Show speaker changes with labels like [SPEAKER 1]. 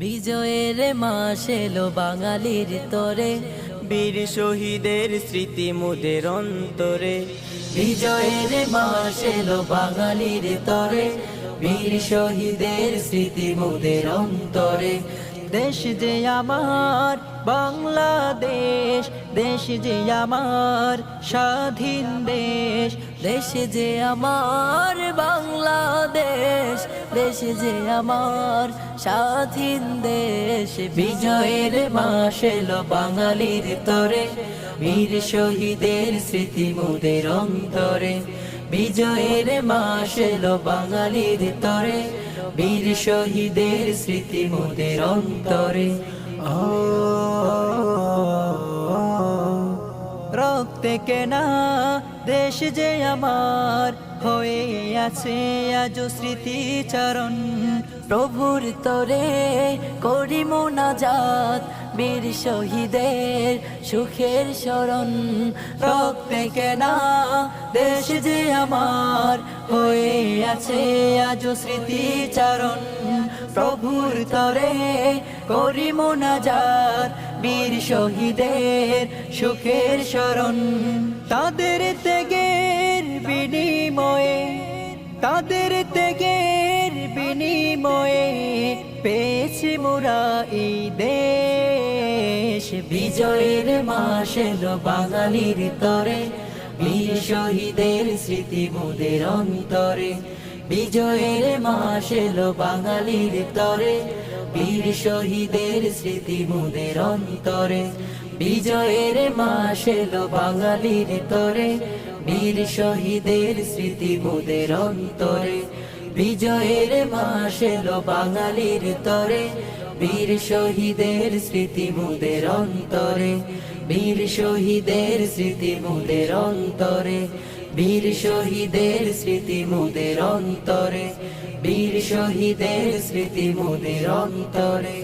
[SPEAKER 1] বিজয়ের মাস এলো বাঙালির তরে,
[SPEAKER 2] বীর শহীদের স্মৃতি মোদের অন্তরে।
[SPEAKER 1] বিজয়ের মাস এলো বাঙালির তরে, বীর শহীদের স্মৃতি মোদের অন্তরে। দেশ যে আমার বাংলাদেশ, দেশ যে আমার স্বাধীন দেশ, দেশ যে আমার বাংলাদেশ, দেশ যে আমার স্বাধীন দেশ। বিজয়ের মাস এলো বাঙালির তরে, বীর শহীদের স্মৃতি মোদের অন্তরে। বিজয়ের মাস এলো বাঙালির তরে, বীর শহীদের স্মৃতি মোদের অন্তরে। রক্তে কেনা দেশ যে আমার হয়ে আছে আজ স্মৃতিচারণ। প্রভুর তরে করি মোনাজাত, বীর শহীদের সুখের স্মরণ। রক্তে কেনা দেশ যে আমার হয়ে আছে আজ স্মৃতিচারণ। প্রভুর তরে করি মোনাজাত, বীর শহীদের সুখের স্মরণ। তাদের ত্যাগের বিনিময়ে, তাদের ত্যাগের বিনিময়ে পেয়েছি মোরা এই দেশ। বিজয়ের মাস এলো বাঙালির তরে, বীর শহীদের স্মৃতি মোদের অন্তরে। বিজয়ের মাস এলো বাঙালির তরে, বীর শহীদের স্মৃতি মোদের অন্তরে। বিজয়ের মাস এলো বাঙালির তরে, বীর শহীদের স্মৃতি মোদের অন্তরে। বিজয়ের মাস এলো বাঙালির তরে, বীর শহীদের স্মৃতি মোদের অন্তরে। বীর শহীদের স্মৃতি মোদের অন্তরে। বীর শহীদের স্মৃতি মোদের অন্তরে। বীর শহীদের স্মৃতি মোদের অন্তরে।